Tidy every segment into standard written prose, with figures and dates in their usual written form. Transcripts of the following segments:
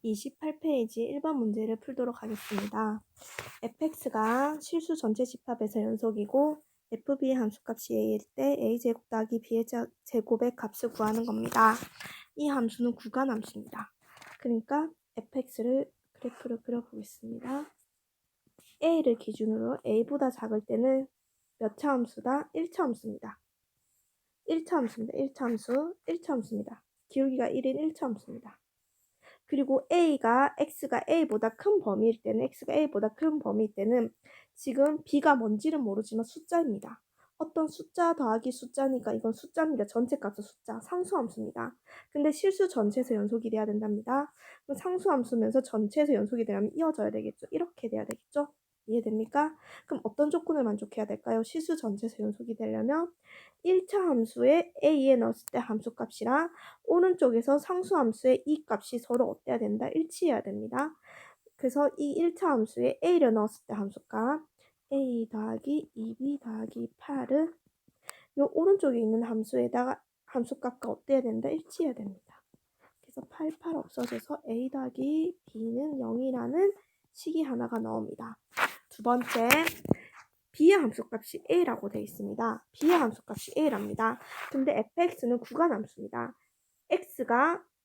28페이지 1번 문제를 풀도록 하겠습니다. fx가 실수 전체 집합에서 연속이고 fb의 함수값이 a일 때 a제곱 더하기 b의 제곱의 값을 구하는 겁니다. 이 함수는 구간함수입니다. 그러니까 fx를 그래프를 그려보겠습니다. a를 기준으로 a보다 작을 때는 몇 차 함수다? 1차 함수입니다. 1차 함수입니다. 1차 함수, 1차 함수입니다. 기울기가 1인 1차 함수입니다. 그리고 x가 a보다 큰 범위일 때는 x가 a보다 큰 범위일 때는 지금 b가 뭔지는 모르지만 숫자입니다. 어떤 숫자 더하기 숫자니까 이건 숫자입니다. 전체 값은 숫자, 상수함수입니다. 근데 실수 전체에서 연속이 돼야 된답니다. 그럼 상수함수면서 전체에서 연속이 되려면 이어져야 되겠죠. 이렇게 돼야 되겠죠. 이해됩니까? 그럼 어떤 조건을 만족해야 될까요? 실수 전체에서 연속이 되려면 1차 함수에 a에 넣었을 때 함수값이랑 오른쪽에서 상수함수의 이 값이 서로 어때야 된다? 일치해야 됩니다. 그래서 이 1차 함수에 a를 넣었을 때 함수값 a 더하기 2b 더하기 8은 요 오른쪽에 있는 함수에다가 함수값과 어때야 된다? 일치해야 됩니다. 그래서 8, 8 없어져서 a 더하기 b는 0이라는 식이 하나가 나옵니다. 두 번째, b의 함수값이 a라고 되어 있습니다. b의 함수값이 a랍니다. 근데 fx는 구간함수입니다.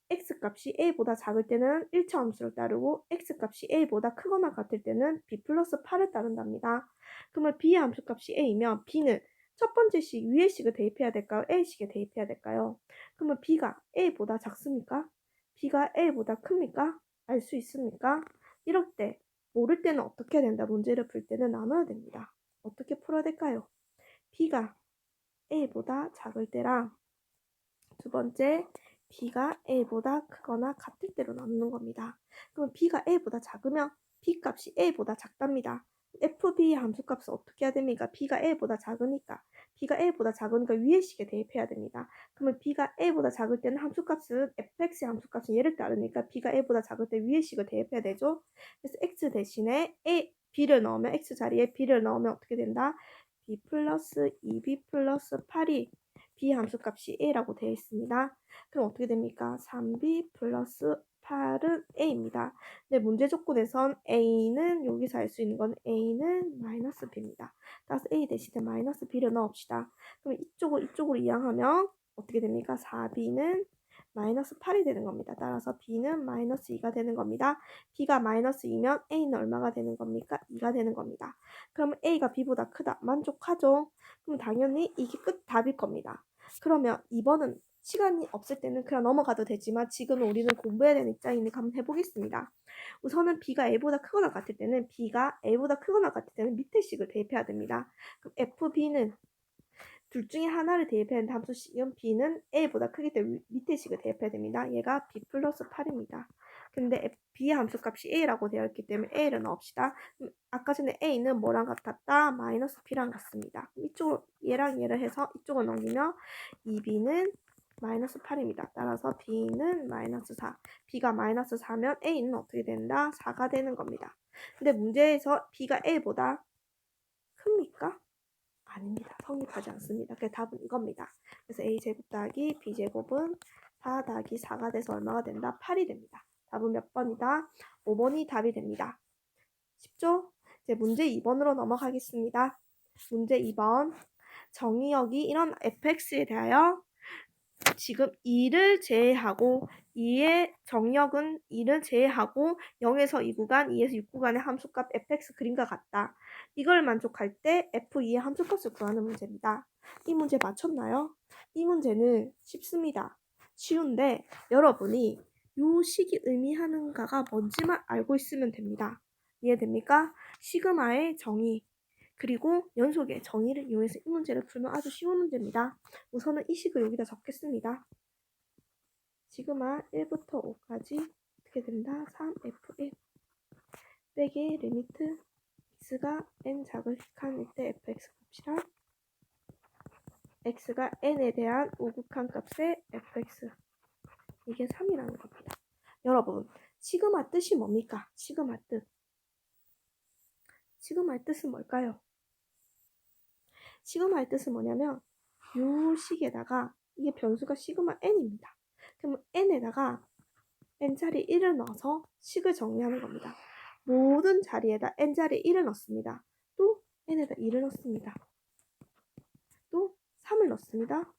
x값이 a보다 작을 때는 1차 함수를 따르고 x값이 a보다 크거나 같을 때는 b 플러스 8을 따른답니다. 그러면 b의 함수값이 a면 b는 첫 번째 식 위의 식을 대입해야 될까요? a식에 대입해야 될까요? 그러면 b가 a보다 작습니까? b가 a보다 큽니까? 알 수 있습니까? 이럴 때 모를 때는 어떻게 해야 된다? 문제를 풀 때는 나눠야 됩니다. 어떻게 풀어야 될까요? b가 a보다 작을 때랑 두 번째 b가 a보다 크거나 같을 때로 나누는 겁니다. 그럼 b가 a보다 작으면 b 값이 a보다 작답니다. fb의 함수값은 어떻게 해야 됩니까? b가 a보다 작으니까 위의 식에 대입해야 됩니다. 그러면 b가 a보다 작을 때는 함수값은 fx의 함수값은 얘를 따르니까 b가 a보다 작을 때 위의 식을 대입해야 되죠. 그래서 x 대신에 b를 넣으면 x 자리에 b를 넣으면 어떻게 된다? b 플러스 2b 플러스 8이 b 함수값이 a라고 되어 있습니다. 그럼 어떻게 됩니까? 3b 플러스 8은 a입니다. 네, 문제 조건에선 a는 여기서 알 수 있는 건 a는 마이너스 b입니다. 따라서 a 대신에 마이너스 b를 넣읍시다. 그럼 이쪽으로 이항하면 어떻게 됩니까? 4b는 마이너스 8이 되는 겁니다. 따라서 b는 마이너스 2가 되는 겁니다. b가 마이너스 2면 a는 얼마가 되는 겁니까? 2가 되는 겁니다. 그러면 a가 b보다 크다. 만족하죠? 그럼 당연히 이게 끝 답일 겁니다. 그러면 2번은 시간이 없을 때는 그냥 넘어가도 되지만 지금은 우리는 공부해야 되는 입장이니까 한번 해보겠습니다. 우선은 b가 a보다 크거나 같을 때는 밑에 식을 대입해야 됩니다. 그럼 fb는 둘 중에 하나를 대입해야 하는 함수식은 b는 a보다 크기 때문에 밑에 식을 대입해야 됩니다. 얘가 b 플러스 8입니다. 근데 b의 함수값이 a라고 되어 있기 때문에 a를 넣읍시다. 아까 전에 a는 뭐랑 같았다? 마이너스 b랑 같습니다. 이쪽으로 얘랑 얘를 해서 이쪽을 넘기면 2b는 마이너스 8입니다. 따라서 b는 마이너스 4. b가 마이너스 4면 a는 어떻게 된다? 4가 되는 겁니다. 근데 문제에서 b가 a보다 큽니까? 아닙니다. 성립하지 않습니다. 그래서 답은 이겁니다. 그래서 a제곱 더하기 b제곱은 4 더하기 4가 돼서 얼마가 된다? 8이 됩니다. 답은 몇 번이다? 5번이 답이 됩니다. 쉽죠? 이제 문제 2번으로 넘어가겠습니다. 문제 2번. 정의역이 이런 fx에 대하여 지금 2를 제외하고 2의 정의역은 2를 제외하고 0에서 2 구간, 2에서 6 구간의 함수값 fx 그림과 같다. 이걸 만족할 때 f2의 함수값을 구하는 문제입니다. 이 문제 맞췄나요? 이 문제는 쉽습니다. 쉬운데 여러분이 요 식이 의미하는가가 뭔지만 알고 있으면 됩니다. 이해됩니까? 시그마의 정의 그리고 연속의 정의를 이용해서 이 문제를 풀면 아주 쉬운 문제입니다. 우선은 이 식을 여기다 적겠습니다. 시그마 1부터 5까지 어떻게 된다? 3fn 빼기 리미트 x가 n 자극한 이때 fx 값이랑 x가 n에 대한 우극한 값의 fx 이게 3이라는 겁니다. 여러분 시그마 뜻이 뭡니까? 시그마의 뜻은 뭘까요? 시그마의 뜻은 뭐냐면 요 식에다가 이게 변수가 시그마 n입니다. 그럼 n에다가 n자리 1을 넣어서 식을 정리하는 겁니다. 모든 자리에다 n자리 1을 넣습니다. 또 n에다 2를 넣습니다. 또 3을 넣습니다.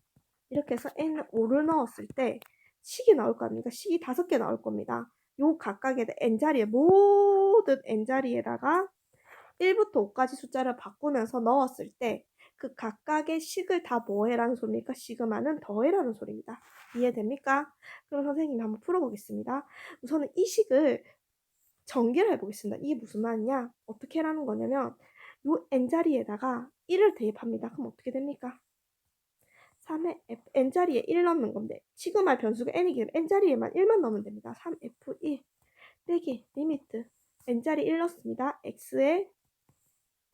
이렇게 해서 n5를 넣었을 때 식이 나올 거 아닙니까? 식이 5개 나올 겁니다. 요 각각의 n자리에 모든 n자리에다가 1부터 5까지 숫자를 바꾸면서 넣었을 때 그 각각의 식을 다 뭐해라는 소리입니까? 시그마는 더해라는 소리입니다. 이해됩니까? 그럼 선생님이 한번 풀어보겠습니다. 우선은 이 식을 전개를 해보겠습니다. 이게 무슨 말이냐? 어떻게 하라는 거냐면 요 n자리에다가 1을 대입합니다. 그럼 어떻게 됩니까? 3의 n자리에 1 넣는 건데 시그마 변수가 n이기 때문에 n자리에만 1만 넣으면 됩니다. 3f1 빼기 리미트 n자리 1 넣습니다. x에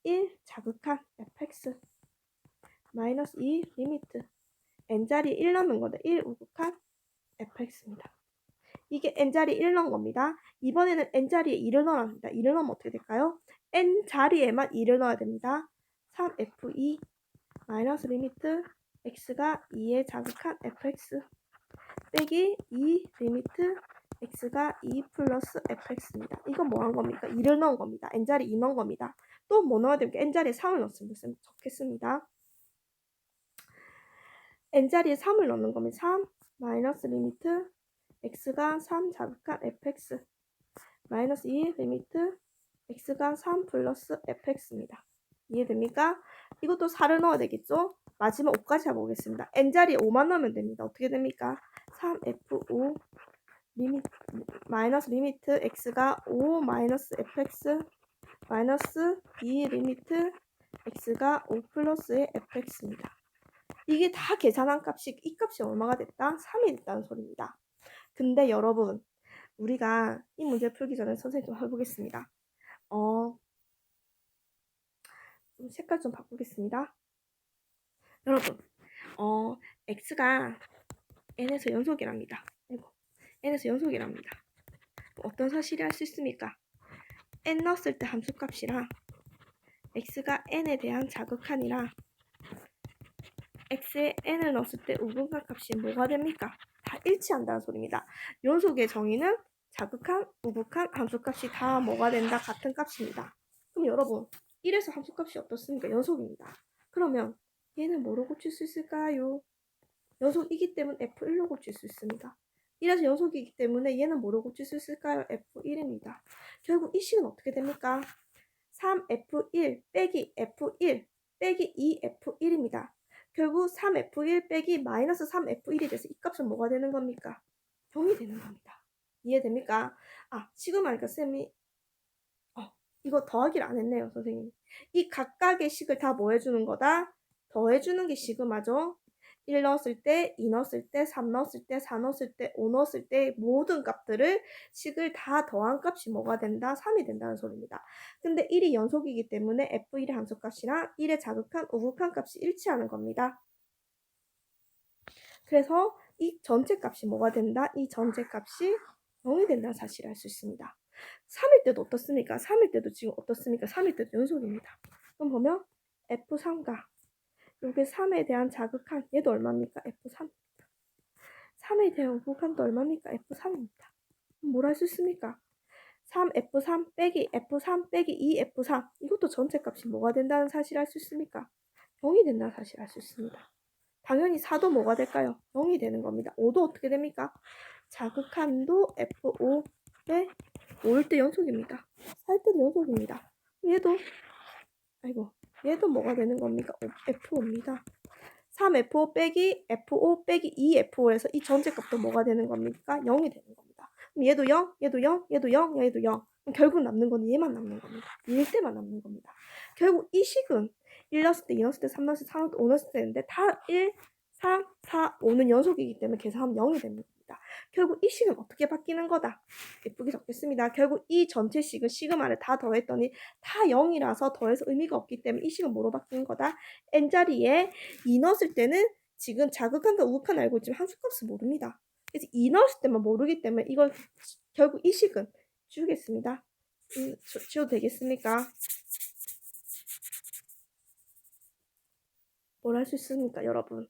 1 자극한 fx 마이너스 2 리미트 n자리 1 넣는 건데 1 우극한 fx입니다. 이게 n자리 1 넣은 겁니다. 이번에는 n자리에 2를 넣어야 합니다. 2를 넣으면 어떻게 될까요? n자리에만 2를 넣어야 됩니다. 3f2 마이너스 리미트 x가 2에 자극한 fx 빼기 2 리미트 x가 2 플러스 fx입니다. 이건 뭐 한 겁니까? 2를 넣은 겁니다. n자리 2 넣은 겁니다. 또 뭐 넣어야 됩니까? n자리에 3을 넣습니다. 적겠습니다. n자리에 3을 넣는 겁니다. 3 마이너스 리미트 x가 3 자극한 fx 마이너스 2 리미트 x가 3 플러스 fx입니다. 이해됩니까? 이것도 4를 넣어야 되겠죠? 마지막 5까지 해보겠습니다. n자리에 5만 넣으면 됩니다. 어떻게 됩니까? 3f5 리미트 마이너스 리미트 x가 5 마이너스 fx 마이너스 2 리미트 x가 5 플러스의 fx입니다. 이게 다 계산한 값이 이 값이 얼마가 됐다? 3이 됐다는 소리입니다. 근데 여러분 우리가 이 문제 풀기 전에 선생님 좀 해보겠습니다. 색깔 좀 바꾸겠습니다. 여러분 x가 n에서 연속이랍니다. n에서 연속이랍니다. 어떤 사실이 할 수 있습니까? n 넣었을 때 함수값이랑 x가 n에 대한 자극한이랑 x에 n을 넣었을 때 우분간 값이 뭐가 됩니까? 다 일치한다는 소리입니다. 연속의 정의는 자극한, 우극한, 함수값이 다 뭐가 된다? 같은 값입니다. 그럼 여러분 1에서 함수값이 어떻습니까? 연속입니다. 그러면 얘는 뭐로 고칠 수 있을까요? 연속이기 때문에 F1로 고칠 수 있습니다. 1에서 연속이기 때문에 얘는 뭐로 고칠 수 있을까요? F1입니다. 결국 이 식은 어떻게 됩니까? 3F1 빼기 F1 빼기 2F1입니다. 결국 3F1 빼기 마이너스 3F1이 돼서 이 값은 뭐가 되는 겁니까? 0이 되는 겁니다. 이해됩니까? 지금 하니까 쌤이 이거 더하기를 안 했네요, 선생님. 이 각각의 식을 다 뭐 해주는 거다? 더해주는 게 시그마죠. 1 넣었을 때, 2 넣었을 때, 3 넣었을 때, 4 넣었을 때, 5 넣었을 때 모든 값들을 식을 다 더한 값이 뭐가 된다? 3이 된다는 소리입니다. 근데 1이 연속이기 때문에 F1의 함수값이랑 1의 자극한, 우극한 값이 일치하는 겁니다. 그래서 이 전체 값이 뭐가 된다? 이 전체 값이 0이 된다는 사실을 알 수 있습니다. 3일 때도 어떻습니까? 3일 때도 지금 어떻습니까? 3일 때도 연속입니다. 그럼 보면 F3과 요게 3에 대한 자극한 얘도 얼마입니까? F3. 3에 대한 우극한도 얼마입니까? F3입니다. 뭘 할 수 있습니까? 3F3 빼기 F3 빼기 2F3 이것도 전체 값이 뭐가 된다는 사실을 알 수 있습니까? 0이 된다는 사실을 알 수 있습니다. 당연히 4도 뭐가 될까요? 0이 되는 겁니다. 5도 어떻게 됩니까? 자극한도 F5에 5일 때 연속입니다. 4일 때도 연속입니다. 얘도 뭐가 되는 겁니까? F5입니다. 3F5 빼기 F5 빼기 2F5에서 이 전체 값도 뭐가 되는 겁니까? 0이 되는 겁니다. 그럼 얘도 0, 얘도 0, 얘도 0, 얘도 0. 그럼 결국 남는 건 얘만 남는 겁니다. 1일 때만 남는 겁니다. 결국 이 식은 1 넣었을 때, 2 넣었을 때, 3 넣었을 때, 4 넣었을 때, 5 넣었을 때인데 다 1, 3, 4, 5는 연속이기 때문에 계산하면 0이 됩니다. 결국 이 식은 어떻게 바뀌는 거다? 예쁘게 적겠습니다. 결국 이 전체 식은 시그마를 다 더했더니 다 0이라서 더해서 의미가 없기 때문에 이 식은 뭐로 바뀌는 거다? n자리에 2 넣었을 때는 지금 자극한과 우극한 알고 있지만 함수값을 모릅니다. 그래서 2 넣었을 때만 모르기 때문에 이걸 결국 이 식은 지우겠습니다. 지워도 되겠습니까? 뭘 할 수 있습니까, 여러분?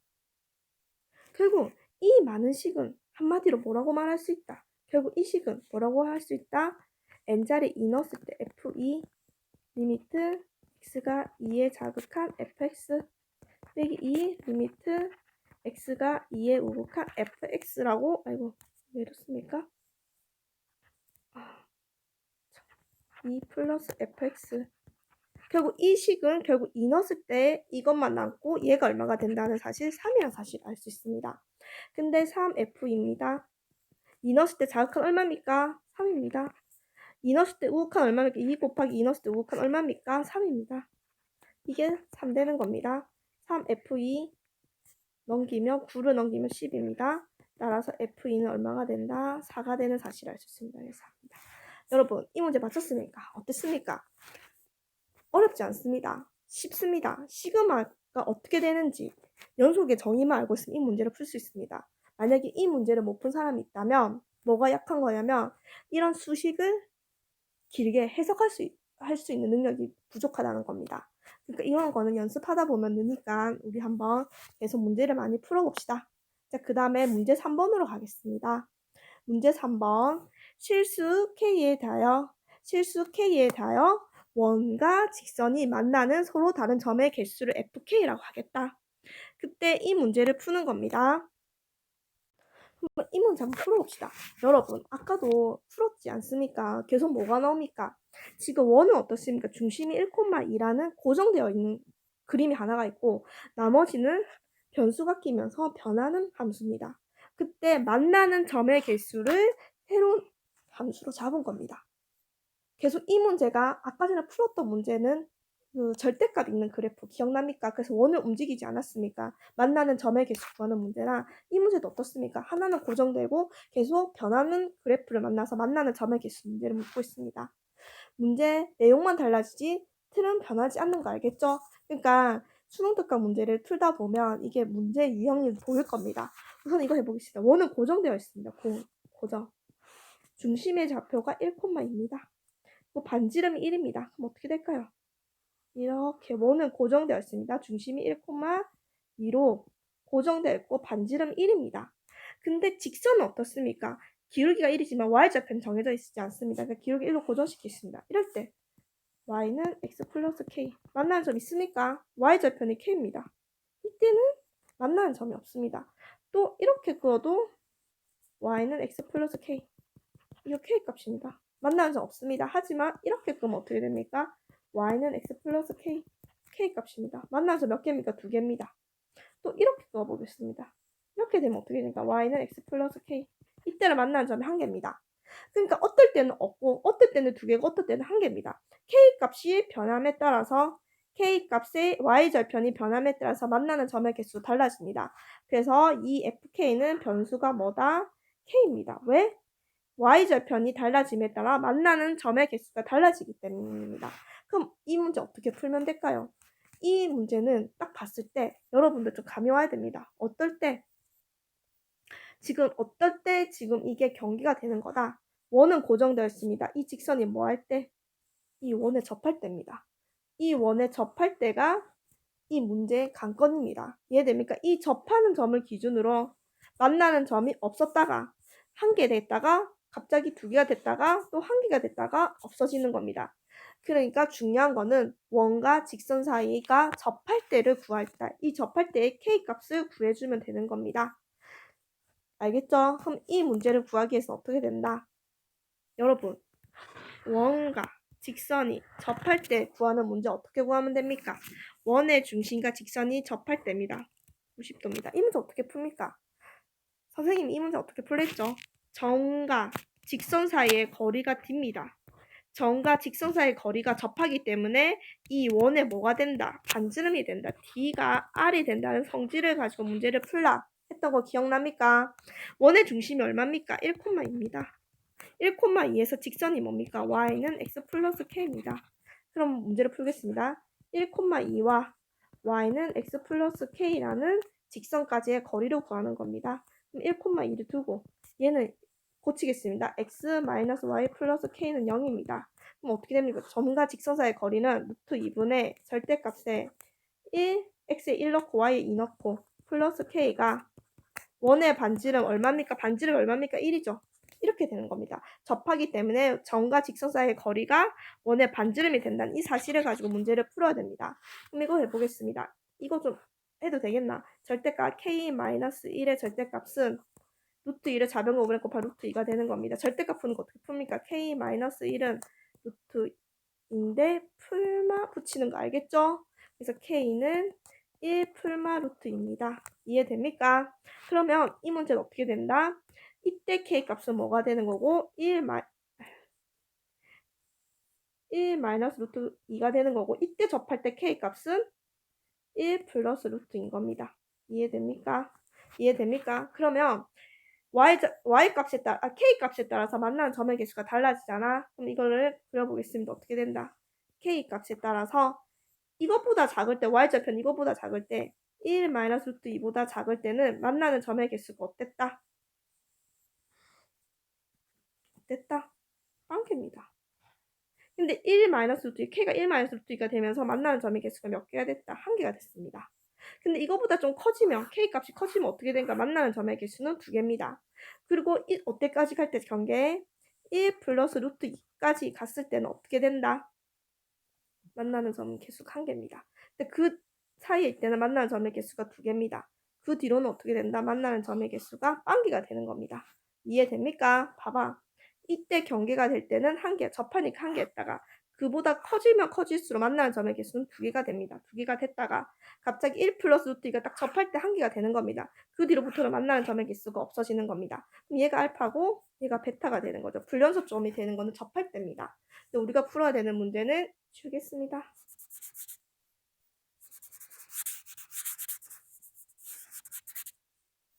결국 이 많은 식은 한마디로 뭐라고 말할 수 있다? 결국 이 식은 뭐라고 할 수 있다? n자리 2 넣었을 때 f2 리미트 x가 2에 자극한 fx 빼기 2 리미트 x가 2에 우극한 fx라고 아이고 왜 이렇습니까? 2 플러스 fx 결국 이 식은 결국 2 넣었을 때 이것만 남고 얘가 얼마가 된다는 사실 3이라는 사실을 알 수 있습니다. 근데 3f입니다. 2 넣었을 때 자극한 얼마입니까? 3입니다. 2 넣었을 때 우극한 얼마입니까? 2 곱하기 2 넣었을 때 우극한 얼마입니까? 3입니다. 이게 3 되는 겁니다. 3f2 넘기면 9를 넘기면 10입니다. 따라서 f2는 얼마가 된다? 4가 되는 사실을 알 수 있습니다. 그래서 여러분 이 문제 맞췄습니까? 어땠습니까? 어렵지 않습니다. 쉽습니다. 시그마가 어떻게 되는지 연속의 정의만 알고 있으면 이 문제를 풀 수 있습니다. 만약에 이 문제를 못 푼 사람이 있다면 뭐가 약한 거냐면 이런 수식을 길게 해석할 수 있는 능력이 부족하다는 겁니다. 그러니까 이런 거는 연습하다 보면 느니까 우리 한번 계속 문제를 많이 풀어봅시다. 자, 그 다음에 문제 3번으로 가겠습니다. 문제 3번 실수 K에 대하여 원과 직선이 만나는 서로 다른 점의 개수를 FK라고 하겠다. 그때 이 문제를 푸는 겁니다. 한번 이 문제 한번 풀어봅시다. 여러분 아까도 풀었지 않습니까? 계속 뭐가 나옵니까? 지금 원은 어떻습니까? 중심이 1,2라는 고정되어 있는 그림이 하나가 있고 나머지는 변수가 끼면서 변하는 함수입니다. 그때 만나는 점의 개수를 새로운 함수로 잡은 겁니다. 계속 이 문제가 아까 전에 풀었던 문제는 그 절대값 있는 그래프 기억납니까? 그래서 원을 움직이지 않았습니까? 만나는 점의 개수 구하는 문제나 이 문제도 어떻습니까? 하나는 고정되고 계속 변하는 그래프를 만나서 만나는 점의 개수 문제를 묻고 있습니다. 문제 내용만 달라지지 틀은 변하지 않는 거 알겠죠? 그러니까 수능 특강 문제를 풀다 보면 이게 문제 유형이 보일 겁니다. 우선 이거 해보겠습니다. 원은 고정되어 있습니다. 고정. 중심의 좌표가 1,2입니다. 반지름이 1입니다. 그럼 어떻게 될까요? 이렇게 원은 고정되어 있습니다. 중심이 1,2로 고정되어 있고 반지름 1입니다. 근데 직선은 어떻습니까? 기울기가 1이지만 y좌표는 정해져 있지 않습니다. 그러니까 기울기 1로 고정시키겠습니다. 이럴 때 y는 x 플러스 k 만나는 점 있습니까? y좌표는 k입니다. 이때는 만나는 점이 없습니다. 또 이렇게 그어도 y는 x 플러스 k 이거 k 값입니다. 만나는 점 없습니다. 하지만 이렇게 그으면 어떻게 됩니까? y는 x 플러스 k 값입니다. 만나는 점 몇 개입니까? 2개입니다. 또 이렇게 그어보겠습니다. 이렇게 되면 어떻게 됩니까? y는 x 플러스 k 이때를 만나는 점이 1개입니다. 그러니까 어떨 때는 없고 어떨 때는 2개고 어떨 때는 1개입니다. k 값이 변함에 따라서 k 값의 y절편이 변함에 따라서 만나는 점의 개수 달라집니다. 그래서 이 fk는 변수가 뭐다? k입니다. 왜? y절편이 달라짐에 따라 만나는 점의 개수가 달라지기 때문입니다. 그럼 이 문제 어떻게 풀면 될까요? 이 문제는 딱 봤을 때 여러분들 좀 감이 와야 됩니다. 어떨 때 지금 이게 경기가 되는 거다. 원은 고정되어 있습니다. 이 직선이 뭐 할 때? 이 원에 접할 때입니다. 이 원에 접할 때가 이 문제의 관건입니다. 이해됩니까? 이 접하는 점을 기준으로 만나는 점이 없었다가 1개 됐다가 갑자기 2개가 됐다가 또 1개가 됐다가 없어지는 겁니다. 그러니까 중요한 거는 원과 직선 사이가 접할 때를 구할 때, 이 접할 때의 K값을 구해주면 되는 겁니다. 알겠죠? 그럼 이 문제를 구하기 위해서 어떻게 된다? 여러분, 원과 직선이 접할 때 구하는 문제 어떻게 구하면 됩니까? 원의 중심과 직선이 접할 때입니다. 90도입니다. 이 문제 어떻게 풉니까? 선생님이 이 문제 어떻게 풀랬죠? 점과 직선 사이의 거리가 D입니다. 점과 직선 사이의 거리가 접하기 때문에 이 원에 뭐가 된다? 반지름이 된다. D가 R이 된다는 성질을 가지고 문제를 풀라 했던 거 기억납니까? 원의 중심이 얼마입니까? 1,2입니다. 1,2에서 직선이 뭡니까? y는 x 플러스 k입니다. 그럼 문제를 풀겠습니다. 1,2와 y는 x 플러스 k라는 직선까지의 거리를 구하는 겁니다. 그럼 1,2를 두고 얘는 고치겠습니다. x 마이너스 y 플러스 k는 0입니다. 그럼 어떻게 됩니까? 점과 직선 사이의 거리는 루트 2분의 절대값에 1, x에 1 넣고 y에 2 넣고 플러스 k가 원의 반지름 얼마입니까? 반지름 얼마입니까? 1이죠. 이렇게 되는 겁니다. 접하기 때문에 점과 직선 사이의 거리가 원의 반지름이 된다는 이 사실을 가지고 문제를 풀어야 됩니다. 그럼 이거 해보겠습니다. 이거 좀 해도 되겠나? 절대값 k-1의 절대값은 루트 1의 좌변과 우변 곱하기 루트 2가 되는 겁니다. 절대값 푸는 거 어떻게 풉니까? k-1은 루트 2인데 풀마 붙이는 거 알겠죠? 그래서 k는 1 풀마 루트 2입니다. 이해됩니까? 그러면 이 문제는 어떻게 된다? 이때 k 값은 뭐가 되는 거고 1 마이너스 루트 2가 되는 거고 이때 접할 때 k 값은 1 플러스 루트인 겁니다. 이해됩니까? 이해됩니까? 그러면 y 값에 따라 k 값에 따라서 만나는 점의 개수가 달라지잖아. 그럼 이거를 그려보겠습니다. 어떻게 된다? k 값에 따라서 이것보다 작을 때 y좌편 이것보다 작을 때 1 마이너스 루트 2보다 작을 때는 만나는 점의 개수가 어땠다? 어땠다? 한 개입니다. 근데 1 마이너스 루트 2, k가 1 마이너스 루트 2가 되면서 만나는 점의 개수가 몇 개가 됐다? 한 개가 됐습니다. 근데 이거보다 좀 커지면 k 값이 커지면 어떻게 된가? 만나는 점의 개수는 2개입니다. 그리고 어때까지 갈 때 경계 1 플러스 루트 2까지 갔을 때는 어떻게 된다? 만나는 점 개수가 1개입니다. 근데 그 사이에 있을 때는 만나는 점의 개수가 2개입니다. 그 뒤로는 어떻게 된다? 만나는 점의 개수가 1개가 되는 겁니다. 이해됩니까? 봐봐. 이때 경계가 될 때는 1개, 접하니까 1개 했다가 그보다 커지면 커질수록 만나는 점의 개수는 2개가 됩니다. 2개가 됐다가 갑자기 1 플러스 루트 2가 딱 접할 때 1개가 되는 겁니다. 그 뒤로부터는 만나는 점의 개수가 없어지는 겁니다. 그럼 얘가 알파고 얘가 베타가 되는 거죠. 불연속 점이 되는 거는 접할 때입니다. 근데 우리가 풀어야 되는 문제는 주겠습니다.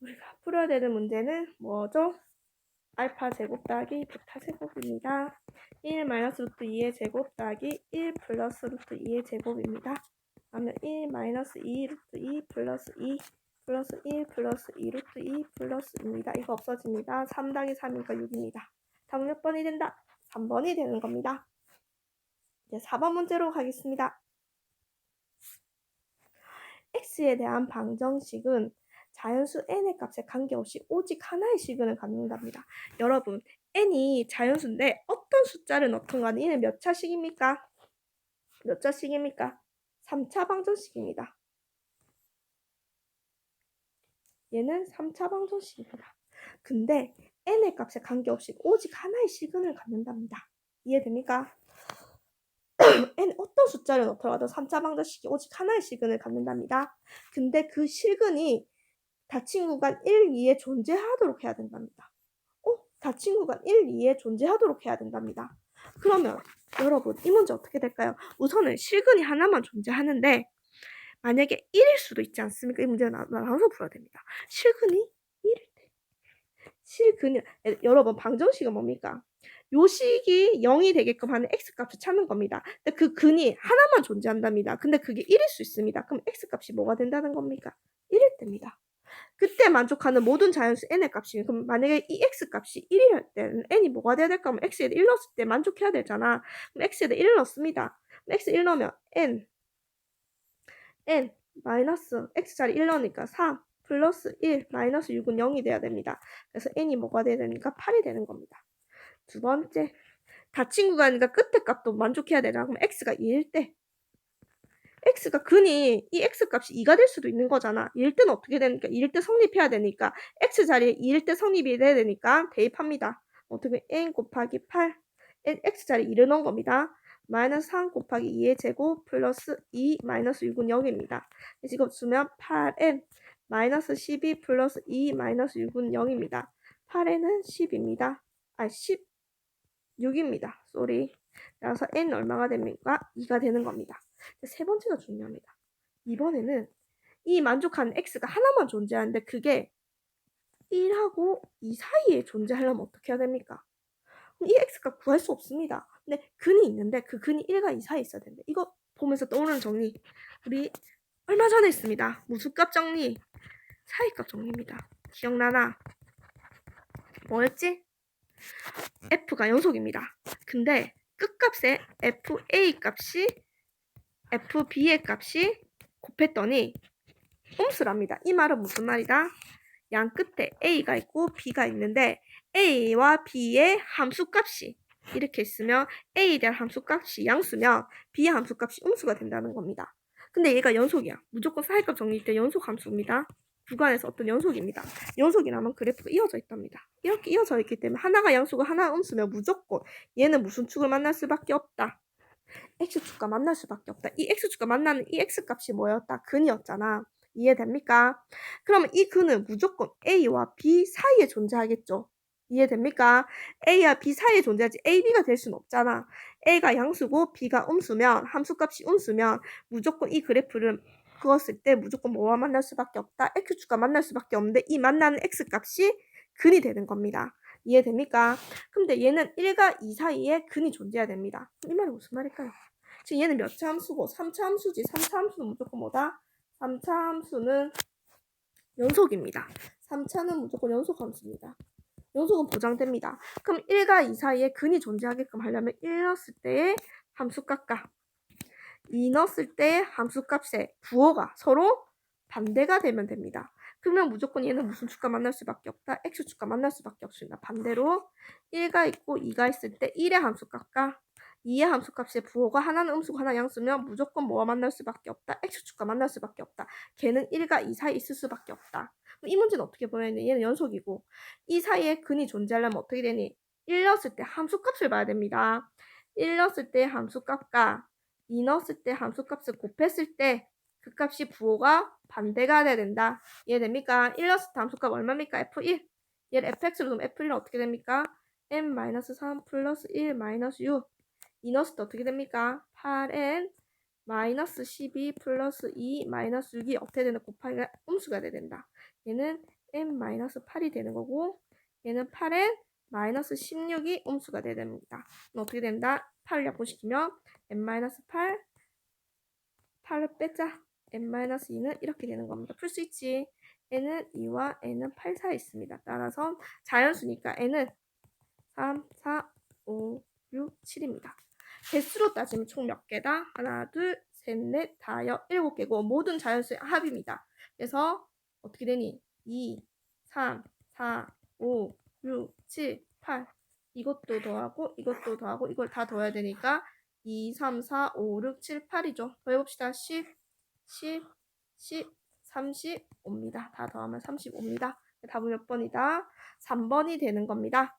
우리가 풀어야 되는 문제는 뭐죠? 알파 제곱 더하기 베타 제곱입니다. 1 마이너스 루트 2의 제곱 더하기 1 플러스 루트 2의 제곱입니다. 그러면 1 마이너스 2 루트 2 플러스 2 플러스 1 플러스 2 루트 2 플러스 2입니다. 이거 없어집니다. 3 더하기 3이니까 6입니다. 답은 몇 번이 된다? 3번이 되는 겁니다. 이제 4번 문제로 가겠습니다. x에 대한 방정식은 자연수 n의 값에 관계없이 오직 하나의 시근을 갖는답니다. 여러분, n이 자연수인데 어떤 숫자를 넣든 간에 얘는 몇 차식입니까? 몇 차식입니까? 3차 방정식입니다. 얘는 3차 방정식입니다. 근데 n의 값에 관계없이 오직 하나의 시근을 갖는답니다. 이해됩니까? n 어떤 숫자를 넣더라도 3차 방정식이 오직 하나의 시근을 갖는답니다. 근데 그 시근이 닫힌 구간 1, 2에 존재하도록 해야 된답니다. 닫힌 구간 1, 2에 존재하도록 해야 된답니다. 그러면 여러분 이 문제 어떻게 될까요? 우선은 실근이 하나만 존재하는데 만약에 1일 수도 있지 않습니까? 이 문제는 나눠서 풀어야 됩니다. 실근이 1일 때. 실근이 여러분 방정식은 뭡니까? 요 식이 0이 되게끔 하는 x값을 찾는 겁니다. 근데 그 근이 하나만 존재한답니다. 근데 그게 1일 수 있습니다. 그럼 x값이 뭐가 된다는 겁니까? 1일 때입니다. 그때 만족하는 모든 자연수 n의 값이 그럼 만약에 이 x값이 1일 때는 n이 뭐가 돼야 될까? 하면 x에다 1 넣었을 때 만족해야 되잖아. 그럼 x에다 1 넣습니다. x 1 넣으면 n 마이너스 x자리 1 넣으니까 3 플러스 1 마이너스 6은 0이 돼야 됩니다. 그래서 n이 뭐가 돼야 되니까 8이 되는 겁니다. 두 번째, 닫힌 구간이니까 끝에 값도 만족해야 되잖아. 그럼 x가 2일 때 x가 근이 이 x값이 2가 될 수도 있는 거잖아. 2일 때는 어떻게 되니까 2일 때 성립해야 되니까 x자리에 2일 때 성립이 돼야 되니까 대입합니다. 어떻게 n 곱하기 8 x자리에 2를 넣은 겁니다. 마이너스 3 곱하기 2의 제곱 플러스 2 마이너스 6은 0입니다. 그래서 이거 주면 8n 마이너스 12 플러스 2 마이너스 6은 0입니다. 8n은 10입니다. 16입니다. 쏘리. 그래서 n 얼마가 됩니까? 2가 되는 겁니다. 세 번째가 중요합니다. 이번에는 이 만족하는 x가 하나만 존재하는데 그게 1하고 2 사이에 존재하려면 어떻게 해야 됩니까? 이 x가 구할 수 없습니다. 근데 근이 있는데 그 근이 1과 2 사이에 있어야 되는데 이거 보면서 떠오르는 정리 우리 얼마 전에 했습니다. 무수값 정리, 사이값 정리입니다. 기억나나? 뭐였지? f가 연속입니다. 근데 끝값에 fa 값이 fb의 값이 곱했더니 옴수랍니다. 이 말은 무슨 말이다? 양 끝에 a가 있고 b가 있는데 A와 B의 함수값이 이렇게 있으면 A에 대한 함수값이 양수면 B의 함수값이 음수가 된다는 겁니다. 근데 얘가 연속이야. 무조건 사이값 정리일 때 연속 함수입니다. 구간에서 어떤 연속입니다. 연속이라면 그래프가 이어져 있답니다. 이렇게 이어져 있기 때문에 하나가 양수고 하나가 음수면 무조건 얘는 무슨 축을 만날 수밖에 없다. X축과 만날 수밖에 없다. 이 X축과 만나는 이 X값이 뭐였다? 근이었잖아. 이해됩니까? 그러면 이 근은 무조건 A와 B 사이에 존재하겠죠. 이해됩니까? A와 B 사이에 존재하지 A, B가 될 수는 없잖아. A가 양수고 B가 음수면 함수값이 음수면 무조건 이 그래프를 그었을 때 무조건 뭐와 만날 수밖에 없다. X축과 만날 수밖에 없는데 이 만나는 X값이 근이 되는 겁니다. 이해됩니까? 근데 얘는 1과 2 사이에 근이 존재해야 됩니다. 이 말이 무슨 말일까요? 지금 얘는 몇 차 함수고 3차 함수지. 3차 함수는 무조건 뭐다? 3차 함수는 연속입니다. 3차는 무조건 연속 함수입니다. 연속은 보장됩니다. 그럼 1과 2 사이에 근이 존재하게끔 하려면 1 넣었을 때의 함수값과 2 넣었을 때의 함수값의 부호가 서로 반대가 되면 됩니다. 그러면 무조건 얘는 무슨 축과 만날 수밖에 없다? X축과 만날 수밖에 없습니다. 반대로 1가 있고 2가 있을 때 1의 함수값과 2의 함수값의 부호가 하나는 음수고 하나 양수면 무조건 뭐와 만날 수밖에 없다? X축과 만날 수밖에 없다. 걔는 1과 2 사이에 있을 수밖에 없다. 그럼 이 문제는 어떻게 보여야되니? 얘는 연속이고 이 사이에 근이 존재하려면 어떻게 되니? 1 넣었을 때 함수값을 봐야 됩니다. 1 넣었을 때 함수값과 2 넣었을 때 함수값을 곱했을 때 그 값이 부호가 반대가 돼야 된다. 이해됩니까? 1 넣었을 때 함수값 얼마입니까? F1. 얘를 fx로 두면 F1은 어떻게 됩니까? n-3 플러스 1 마이너스 6. 2 넣었을 때 어떻게 됩니까? 8n 마이너스 12 플러스 2 마이너스 6이 어떻게 되는 곱하기가 음수가 돼야 된다. 얘는 n 마이너스 8이 되는 거고 얘는 8n 마이너스 16이 음수가 돼야 됩니다. 어떻게 된다? 8을 약분시키면 n-8 8을 빼자. n-2는 이렇게 되는 겁니다. 풀 수 있지. n은 2와 n은 8 사이에 있습니다. 따라서 자연수니까 n은 3, 4, 5, 6, 7입니다. 개수로 따지면 총 몇 개다? 하나, 둘, 셋, 넷, 다섯, 7개고 모든 자연수의 합입니다. 그래서 어떻게 되니? 2, 3, 4, 5, 6, 7, 8 이것도 더하고 이것도 더하고 이걸 다 더해야 되니까 2, 3, 4, 5, 6, 7, 8이죠. 더해봅시다. 10, 10, 10, 35입니다. 다 더하면 35입니다. 답은 몇 번이다? 3번이 되는 겁니다.